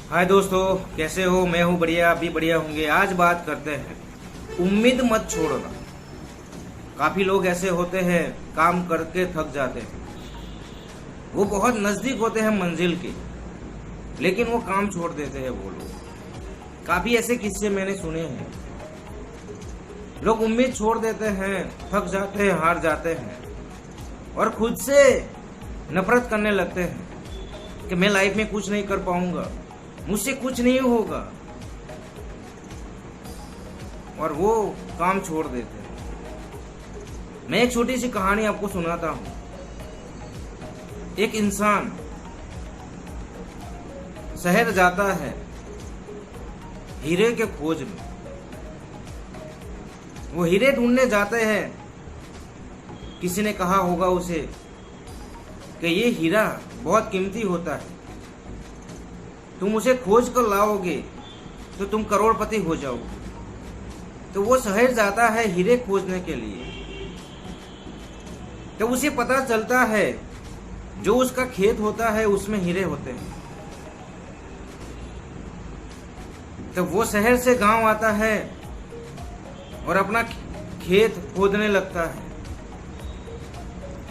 हाय दोस्तों, कैसे हो? मैं हूँ बढ़िया, आप भी बढ़िया होंगे। आज बात करते हैं उम्मीद मत छोड़ना। काफी लोग ऐसे होते हैं, काम करके थक जाते हैं, वो बहुत नजदीक होते हैं मंजिल के, लेकिन वो काम छोड़ देते हैं। वो लोग, काफी ऐसे किस्से मैंने सुने हैं। लोग उम्मीद छोड़ देते हैं, थक जाते हैं, हार जाते हैं और खुद से नफरत करने लगते हैं कि मैं लाइफ में कुछ नहीं कर पाऊंगा, मुझसे कुछ नहीं होगा, और वो काम छोड़ देते हैं। मैं एक छोटी सी कहानी आपको सुनाता हूं। एक इंसान शहर जाता है हीरे के खोज में। वो हीरे ढूंढने जाते हैं। किसी ने कहा होगा उसे कि ये हीरा बहुत कीमती होता है, तुम उसे खोज कर लाओगे तो तुम करोड़पति हो जाओगे। तो वो शहर जाता है हीरे खोजने के लिए। तो उसे पता चलता है जो उसका खेत होता है उसमें हीरे होते हैं। तो वो शहर से गांव आता है और अपना खेत खोदने लगता है।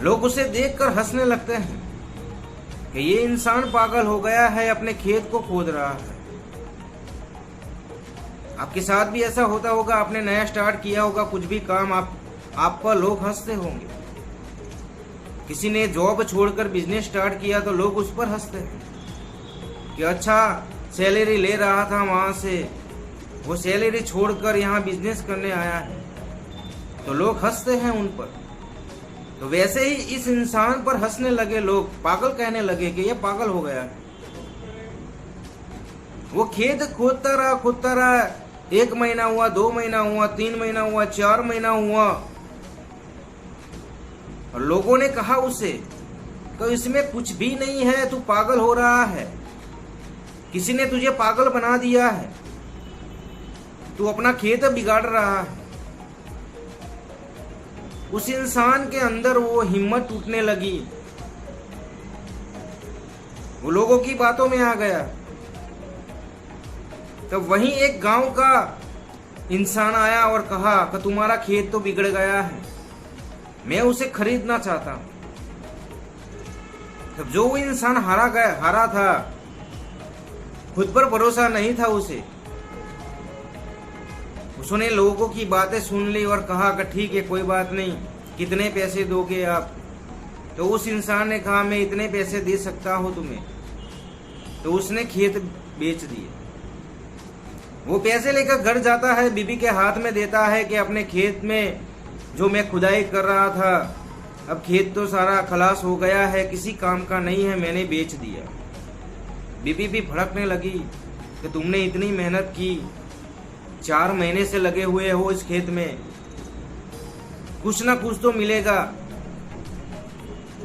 लोग उसे देखकर हंसने लगते हैं कि ये इंसान पागल हो गया है, अपने खेत को खोद रहा है। आपके साथ भी ऐसा होता होगा, आपने नया स्टार्ट किया होगा कुछ भी काम, आप पर लोग हंसते होंगे। किसी ने जॉब छोड़कर बिजनेस स्टार्ट किया तो लोग उस पर हंसते हैं कि अच्छा सैलरी ले रहा था वहां से, वो सैलरी छोड़कर यहाँ बिजनेस करने आया है, तो लोग हंसते हैं उन पर। तो वैसे ही इस इंसान पर हंसने लगे लोग, पागल कहने लगे कि ये पागल हो गया है। वो खेत खोदता रहा। 1 महीना हुआ, 2 महीना हुआ, 3 महीना हुआ, 4 महीना हुआ, और लोगों ने कहा उसे तो इसमें कुछ भी नहीं है, तू पागल हो रहा है, किसी ने तुझे पागल बना दिया है, तू अपना खेत बिगाड़ रहा है। उस इंसान के अंदर वो हिम्मत टूटने लगी, वो लोगों की बातों में आ गया। तब वहीं एक गांव का इंसान आया और कहा कि तुम्हारा खेत तो बिगड़ गया है, मैं उसे खरीदना चाहता हूं। तब जो वो इंसान हारा था, खुद पर भरोसा नहीं था उसे, उसने लोगों की बातें सुन ली और कहा कि ठीक है, कोई बात नहीं, कितने पैसे दोगे आप? तो उस इंसान ने कहा मैं इतने पैसे दे सकता हूं तुम्हें। तो उसने खेत बेच दिए। वो पैसे लेकर घर जाता है, बीबी के हाथ में देता है कि अपने खेत में जो मैं खुदाई कर रहा था, अब खेत तो सारा खलास हो गया है, किसी काम का नहीं है, मैंने बेच दिया। बीबी भी भड़कने लगी कि तुमने इतनी मेहनत की, 4 महीने से लगे हुए हो इस खेत में, कुछ ना कुछ तो मिलेगा।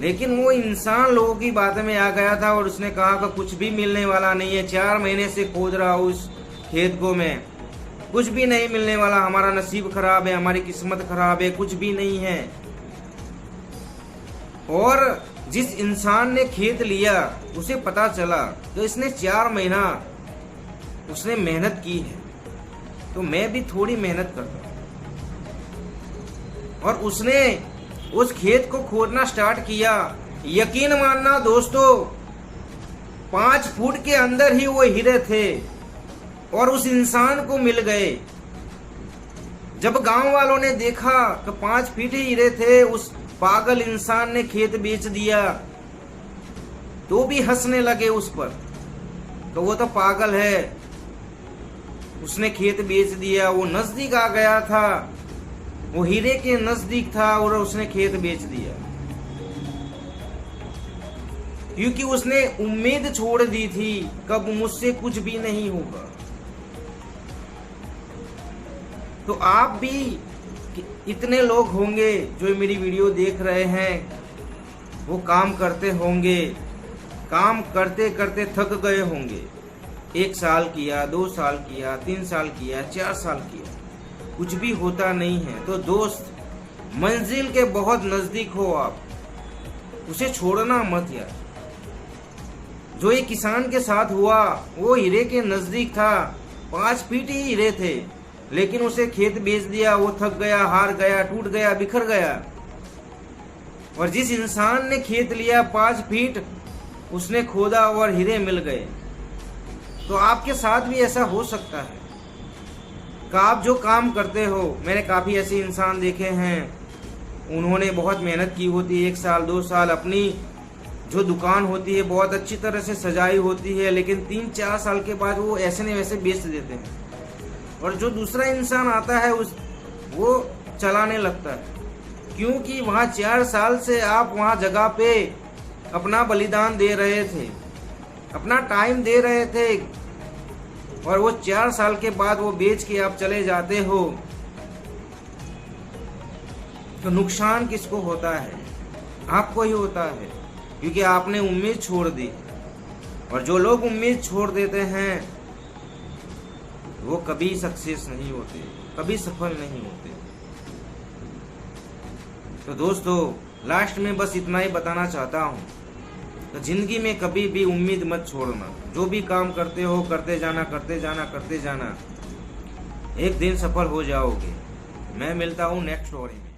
लेकिन वो इंसान लोगों की बातें में आ गया था और उसने कहा कि कुछ भी मिलने वाला नहीं है, 4 महीने से खोद रहा हूं उस खेत को मैं, कुछ भी नहीं मिलने वाला, हमारा नसीब खराब है, हमारी किस्मत खराब है, कुछ भी नहीं है। और जिस इंसान ने खेत लिया उसे पता चला कि इसने 4 महीना उसने मेहनत की है, तो मैं भी थोड़ी मेहनत करता हूं। और उसने उस खेत को खोदना स्टार्ट किया। यकीन मानना दोस्तों, 5 फुट के अंदर ही वो हीरे थे और उस इंसान को मिल गए। जब गांव वालों ने देखा कि 5 फीट ही हीरे थे, उस पागल इंसान ने खेत बेच दिया, तो भी हंसने लगे उस पर, तो वो तो पागल है, उसने खेत बेच दिया। वो नजदीक आ गया था, वो हीरे के नजदीक था और उसने खेत बेच दिया, क्योंकि उसने उम्मीद छोड़ दी थी कब मुझसे कुछ भी नहीं होगा। तो आप भी, इतने लोग होंगे जो मेरी वीडियो देख रहे हैं, वो काम करते होंगे, काम करते करते थक गए होंगे, 1 साल किया, 2 साल किया, 3 साल किया, 4 साल किया, कुछ भी होता नहीं है। तो दोस्त, मंजिल के बहुत नजदीक हो आप, उसे छोड़ना मत यार। जो एक किसान के साथ हुआ वो हीरे के नजदीक था, 5 फीट ही हीरे थे, लेकिन उसे खेत बेच दिया, वो थक गया, हार गया, टूट गया, बिखर गया। और जिस इंसान ने खेत लिया 5 फीट, उसने खोदा और हीरे मिल गए। तो आपके साथ भी ऐसा हो सकता है कि आप जो काम करते हो, मैंने काफ़ी ऐसे इंसान देखे हैं, उन्होंने बहुत मेहनत की होती है, 1 साल 2 साल, अपनी जो दुकान होती है बहुत अच्छी तरह से सजाई होती है, लेकिन 3-4 साल के बाद वो ऐसे न वैसे बेच देते हैं। और जो दूसरा इंसान आता है वो चलाने लगता है, क्योंकि वहाँ 4 साल से आप वहाँ जगह पे अपना बलिदान दे रहे थे, अपना टाइम दे रहे थे, और वो 4 साल के बाद वो बेच के आप चले जाते हो। तो नुकसान किसको होता है? आपको ही होता है, क्योंकि आपने उम्मीद छोड़ दी। और जो लोग उम्मीद छोड़ देते हैं वो कभी सक्सेस नहीं होते, कभी सफल नहीं होते। तो दोस्तों, लास्ट में बस इतना ही बताना चाहता हूँ, तो जिंदगी में कभी भी उम्मीद मत छोड़ना। जो भी काम करते हो करते जाना, करते जाना, करते जाना, एक दिन सफल हो जाओगे। मैं मिलता हूँ नेक्स्ट स्टोरी में।